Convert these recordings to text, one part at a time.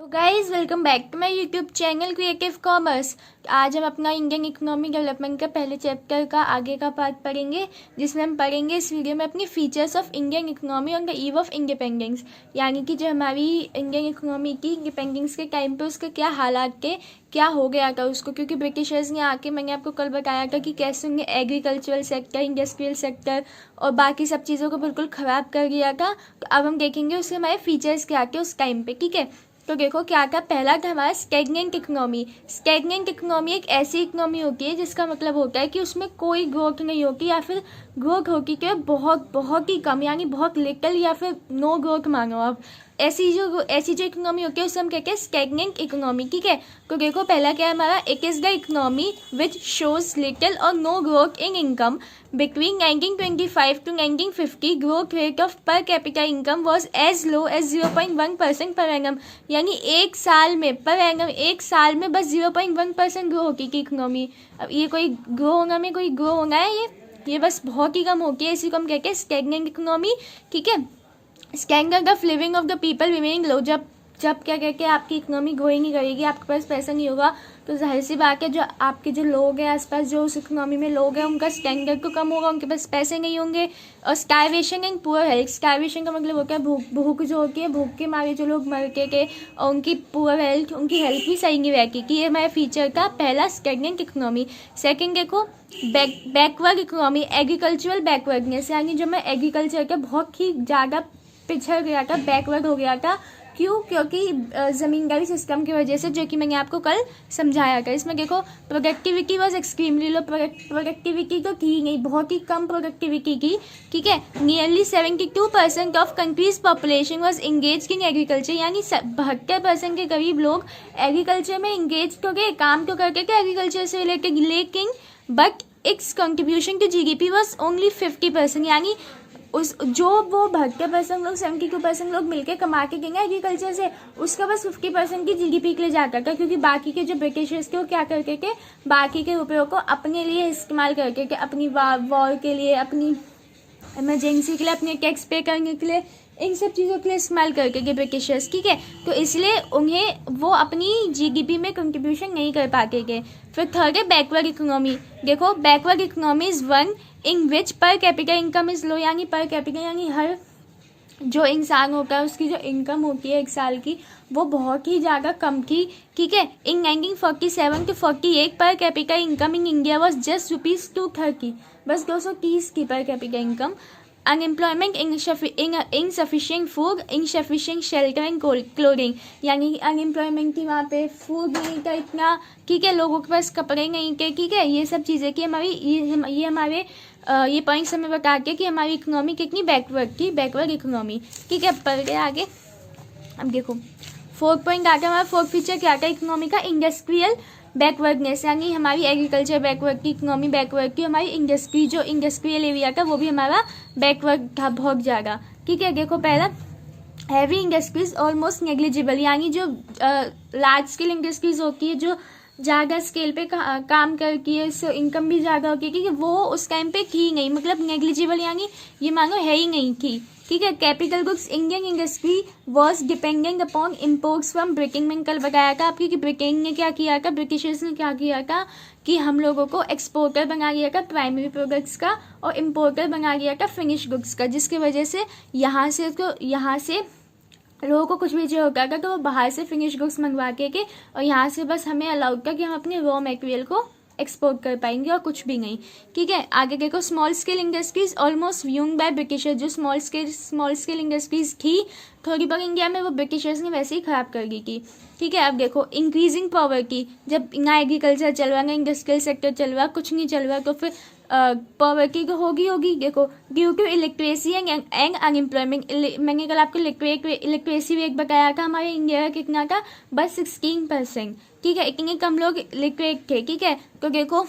Guys welcome back to my YouTube channel Creative Commerce. आज हम अपना इंडियन इकोनॉमी डेवलपमेंट का पहले चैप्टर का आगे का पार्ट पढ़ेंगे, जिसमें हम पढ़ेंगे इस वीडियो में अपनी features of Indian economy on the eve of independence. यानी कि जो हमारी इंडियन इकोनॉमी की इंडिपेंडेंस के टाइम पे उसके क्या हालात थे, क्या हो गया था उसको, क्योंकि ब्रिटिशर्स ने आके, मैंने आपको कल बताया था कि कैसे उन्हें एग्रीकल्चरल सेक्टर, इंडस्ट्रियल सेक्टर और बाकी सब चीज़ों को बिल्कुल ख़राब कर दिया था। तो अब हम देखेंगे उसके हमारे फीचर्स क्या थे उस टाइम पे। ठीक है, तो देखो क्या था। पहला था हमारा स्टैग्नेंट इकोनॉमी। स्टैग्नेंट इकोनॉमी एक ऐसी इकोनॉमी होती है जिसका मतलब होता है कि उसमें कोई ग्रोथ नहीं होती, या फिर ग्रोथ होती तो बहुत बहुत ही कम, यानी बहुत लिटल, या फिर नो ग्रोथ मानो आप। ऐसी जो इकोनॉमी होती है उसे हम कहते हैं स्टैग्नेंट इकोनॉमी। ठीक है, तो देखो पहला क्या है हमारा, it is the economy which shows little or no growth in income between 1925 to 1950। Growth rate of per capita income was as low as 0.1% per annum. यानी एक साल में पर एनम, एक साल में बस 0.1% ग्रो होती थी इकोनॉमी। अब ये कोई ग्रो होना में कोई ग्रो होना है, ये बस बहुत ही कम होती है। इसी को हम कहते हैं स्टैग्नेंट इकोनॉमी। ठीक है, standard of living of the people remaining low. जब क्या कहते हैं आपकी इकोनॉमी ग्रो ही नहीं करेगी, आपके पास पैसा नहीं होगा, तो जाहिर सी बात है जो आपके जो लोग हैं आसपास, जो उस इकोनॉमी में लोग हैं, उनका स्टैंडर्ड तो कम होगा, उनके पास पैसे नहीं होंगे। और starvation and poor health. Starvation का मतलब होता है भूख जो होती है, भूख के मारे जो लोग मर के और उनकी पुअर हेल्थ, उनकी हेल्थ भी सही नहीं रहती। कि ये हमारा फीचर था पहला, स्टैग्नेंट इकोनॉमी। सेकेंड देखो बैकवर्ड इकोनॉमी, एग्रीकल्चरल बैकवर्डनेस। यानी जो मैं एग्रीकल्चर का बहुत ही ज़्यादा पिछड़ गया था, बैकवर्ड हो गया था। क्यों? क्योंकि ज़मींदारी सिस्टम की वजह से, जो कि मैंने आपको कल समझाया था। इसमें देखो productivity was extremely low. Productivity तो थी नहीं, बहुत ही कम प्रोडक्टिविटी की। ठीक है, nearly 72% of countries population was engage in agriculture. यानी 72% के करीब लोग एग्रीकल्चर में इंगेज तो गए, काम तो करके के एग्रीकल्चर से रिलेटेड, लेकिन but its contribution to GDP was only 50%। यानी उस जो वो 72% लोग, 72% लोग मिलकर कमा के गए एग्रीकल्चर से, उसका बस 50% की GDP के लिए जाता था। क्योंकि बाकी के जो ब्रिटिशर्स थे वो क्या करके के बाकी के रुपयों को अपने लिए इस्तेमाल करके के अपनी वॉर के लिए, अपनी इमरजेंसी के लिए, अपने टैक्स पे करने के लिए, इन सब चीज़ों के लिए इस्तेमाल करके के ब्रिटिशर्स। ठीक है, तो इसलिए उन्हें वो अपनी GDP में कंट्रीब्यूशन नहीं कर पाते थे। फिर थर्ड है बैकवर्ड इकोनॉमी। देखो backward economy is one in विच पर कैपिटा इनकम इज़ लो। यानी पर कैपिटा यानी हर जो इंसान होता है उसकी जो इनकम होती है एक साल की, वो बहुत ही ज़्यादा कम थी। ठीक है, इन 1947 to 48 पर capita income in India was just ₹230। बस 230 की पर capita income. Unemployment, insufficient food, insufficient shelter and clothing. यानी अनएम्प्लॉयमेंट थी वहाँ पे, फूड नहीं था इतना। ठीक है, लोगों के पास कपड़े नहीं थे। ठीक है, ये सब चीज़ें कि हमारी ये हमारे ये पॉइंट्स हमें बता के कि हमारी इकोनॉमी कितनी बैकवर्ड थी, बैकवर्ड इकोनॉमी। ठीक है, पढ़ गए आगे। अब देखो फोर्थ पॉइंट आता है हमारा, फोर्थ फीचर क्या आता है इकोनॉमी का, इंडस्ट्रियल बैकवर्डनेस। यानी हमारी एग्रीकल्चर बैकवर्ड की, इकोनॉमी बैकवर्ड की, हमारी इंडस्ट्री जो इंडस्ट्रियल एरिया था वो भी हमारा बैकवर्ड था बहुत ज़्यादा। ठीक है, देखो पहला हैवी इंडस्ट्रीज ऑलमोस्ट नेग्लिजिबल। यानी जो लार्ज स्केल इंडस्ट्रीज होती है, जो ज़्यादा स्केल पे काम करती है, इससे इनकम भी ज़्यादा होती है, क्योंकि वो उस टाइम पे थी नहीं, मतलब नेग्लिजिबल, यानी ये मानो है ही नहीं थी। ठीक है, capital goods Indian industry was dependent upon imports from Britain. मैंने कल बताया था आपकी कि ब्रिटेन ने क्या किया था, ब्रिटिशर्स ने क्या किया था कि हम लोगों को एक्सपोर्टर बना दिया था प्राइमरी प्रोडक्ट्स का, और इम्पोर्टर बना दिया था फिनिश गुड्स का, जिसकी वजह से यहाँ से लोगों को कुछ भी जो होता था तो वो बाहर से फिनिश गुड्स मंगवा के और यहाँ से बस हमें अलाउड था कि हम अपने रॉ मटेरियल को एक्सपोर्ट कर पाएंगे और कुछ भी नहीं। ठीक है, आगे देखो small scale industries almost viewing by Britisher. जो स्मॉल स्केल इंडस्ट्रीज थी थोड़ी बहुत इंडिया में, वो ब्रिटिशर्स ने वैसे ही ख़राब कर दी थी। ठीक है, अब देखो इंक्रीजिंग पॉवर्टी। जब ना एग्रीकल्चर चल रहा, ना इंडस्ट्रियल सेक्टर चल रहा, कुछ नहीं चल रहा, तो फिर पॉवर्टी तो होगी। देखो ड्यू टू इलेक्ट्रेसी एंड अनएम्प्लॉयमेंट। मैंने कल आपको इलेक्ट्रेसी रेट बताया था हमारे इंडिया का कितना था, बस 16%। ठीक है, इतने कम लोग इलेक्ट्रेट थे। ठीक है, तो देखो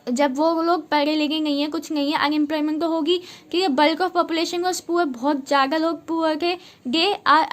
जब वो लोग पढ़े लिखे नहीं है, कुछ नहीं है, अनएम्प्लॉयमेंट तो होगी। ठीक है, bulk of population was poor, बहुत ज़्यादा लोग पुअर थे। They are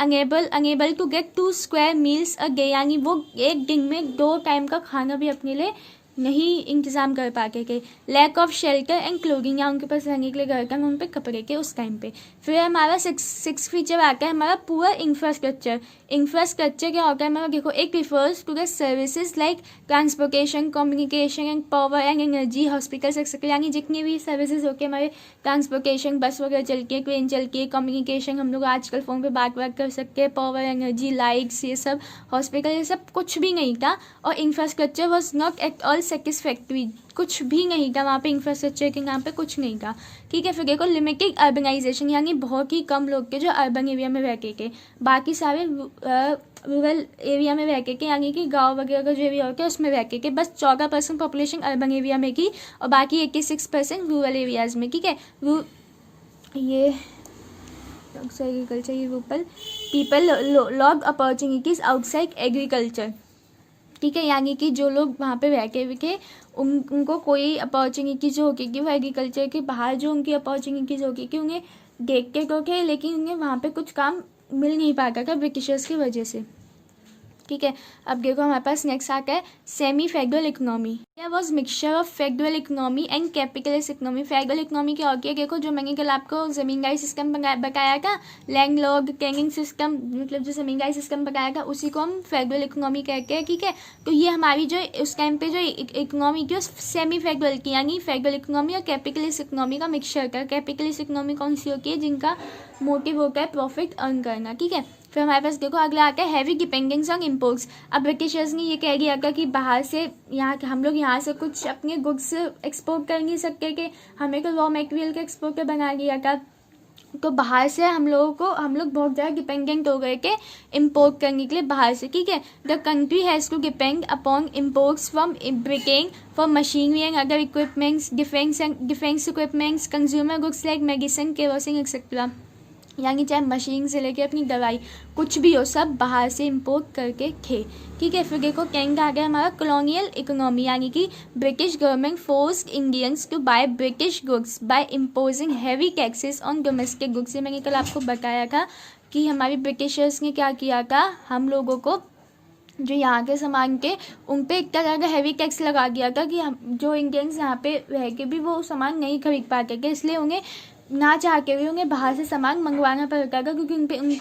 unable to get 2 square meals a day. यानी वो एक दिन में 2 टाइम का खाना भी अपने लिए नहीं इंतज़ाम कर पाते थे। Lack of shelter and clothing, या उनके पास रहने के लिए घर का उन पे कपड़े के उस टाइम पे। फिर हमारा सिक्स फीचर आता है हमारा पुअर इंफ्रास्ट्रक्चर। इंफ्रास्ट्रक्चर क्या होता है मैं देखो, एक refers to the services like transportation, communication and power and energy, hospitals etcetera, यानी जितनी भी सर्विसेज होके हमारे ट्रांसपोर्टेशन, बस वगैरह चलती है, ट्रेन चलती है, कम्युनिकेशन हम लोग आजकल फ़ोन पे बात कर सकते हैं, पावर, एनर्जी, लाइट्स, ये सब, हॉस्पिटल, ये सब कुछ भी नहीं था। और infrastructure was not at all satisfactory, कुछ भी नहीं था वहाँ पे, इंफ्रास्ट्रक्चर के नाम पे कुछ नहीं था। ठीक है, फिर देखो लिमिटेड अर्बनाइजेशन, यानी बहुत ही कम लोग थे जो अर्बन एरिया में रहते थे, बाकी सारे रूरल एरिया में रहते थे, यानी कि गांव वगैरह का जो एरिया होता है उसमें रहते थे। बस 14% पॉपुलेशन अर्बन एरिया में की और बाकी 86% रूरल एरियाज़ में। ठीक है, ये एग्रीकल्चर, ये Rupal people log opportunities outside agriculture. ठीक है, यानी कि जो लोग वहाँ पे रहते हुए थे उनको कोई अपॉर्चुनिटी जो होगी कि वो एग्रीकल्चर के बाहर जो उनकी अपॉर्चुनिटीज़ होगी कि उन्हें देखते तो थे, लेकिन उन्हें वहाँ पे कुछ काम मिल नहीं पाता था ब्रिटिशर्स की वजह से। ठीक है, अब देखो हमारे पास नेक्स्ट आता है सेमी फेडरल इकोनॉमी। क्या was mixture of federal economy and capitalist economy. Federal economy क्या होती है, देखो जो मैंने कल आपको जमींदारी सिस्टम बताया था, लैंड लॉर्ड कैनिंग सिस्टम, मतलब जो जमींदारी सिस्टम बताया था उसी को हम फेडरल इकोनॉमी कहते हैं। ठीक है, तो ये हमारी जो उस टाइम पे जो इकोनॉमी थी सेमी फेडरल की, यानी फेडरल इकोनॉमी और कैपिटलिस्ट इकोनॉमी का मिक्सचर था। कैपिटलिस्ट इकोनॉमी कौन सी होती है, जिनका मोटिव होता है प्रॉफिट अर्न करना। ठीक है, फिर हमारे पास देखो अगला आता है हैवी डिपेंडेंस ऑन इम्पोर्ट्स। अब ब्रिटिशर्स ने ये कह दिया था कि बाहर से यहाँ हम लोग यहाँ से कुछ अपने गुड्स एक्सपोर्ट कर नहीं सकते, कि हमें तो रॉ मटेरियल का एक्सपोर्टर बना दिया था, तो बाहर से हम लोग बहुत ज़्यादा डिपेंडेंट हो गए थे इम्पोर्ट करने के लिए बाहर से। ठीक है, the country has to depend upon imports from Britain for machinery and other equipments, defence equipments, consumer goods like medicine, kerosene etcetera, यानी चाहे मशीन से लेके अपनी दवाई कुछ भी हो सब बाहर से इंपोर्ट करके थे। ठीक है, फिर देखो कनाडा आ गया हमारा कॉलोनियल इकोनॉमी, यानी कि British government forced Indians to buy British goods by imposing heavy taxes on domestic goods. मैंने कल आपको बताया था कि हमारी ब्रिटिशर्स ने क्या किया था, हम लोगों को जो यहाँ के सामान थे उन पर इतना ज़्यादा हैवी टैक्स लगा दिया था कि हम जो इंडियंस यहाँ पे रह के भी वो सामान नहीं खरीद पाते थे, इसलिए उन्हें ना चाह के भी उन्हें बाहर से सामान मंगवाना पड़ता था, क्योंकि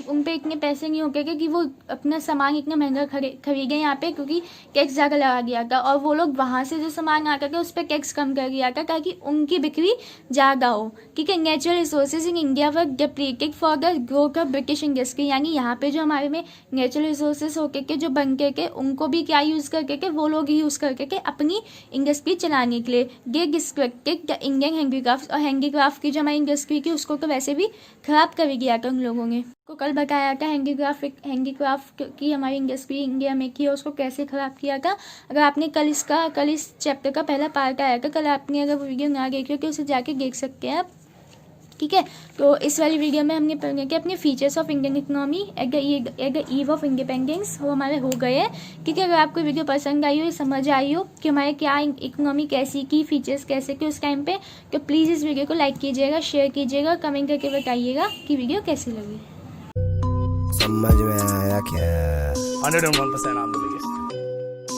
उन पे इतने पैसे नहीं होते कि वो अपना सामान इतना महंगा खरीदें यहाँ पे, क्योंकि टैक्स ज़्यादा लगा दिया था। और वो लोग वहाँ से जो सामान आता था उस पर टैक्स कम कर दिया था ताकि उनकी बिक्री ज़्यादा हो। ठीक है, natural resources in India were depleted for the growth of British industry, यानी यहाँ पे जो हमारे में नेचुरल रिसोर्सेज होके के जो बनके के उनको भी क्या यूज़ करके के वो लोग यूज़ करके के अपनी इंडस्ट्री चलाने के लिए। दे डिस्ट्रक्टेड द इंडियन हैंडीक्राफ्ट, और हैंडीक्राफ्ट की जो हमारी इंडस्ट्री की उसको तो वैसे भी खराब कर दिया था उन लोगों ने। को कल बताया था हैंडीक्राफ्ट की हमारी इंडस्ट्री इंडिया में की और उसको कैसे ख़राब किया था। अगर आपने कल इस चैप्टर का पहला पार्ट आया था, कल आपने अगर वीडियो ना देखी हो तो उसे जाके देख सकते हैं आप। ठीक है, तो इस वाली वीडियो में हमने पढ़ने के अपने features of Indian economy at the eve of independence वो हमारे हो गए हैं। ठीक है, अगर आपको वीडियो पसंद आई हो, ये समझ आई हो कि हमारे क्या इकोनॉमी कैसी की, फीचर्स कैसे के उस टाइम पे, तो प्लीज़ इस वीडियो को लाइक कीजिएगा, शेयर कीजिएगा, कमेंट करके बताइएगा कि वीडियो कैसी लगी। समझ में आया क्या? 101%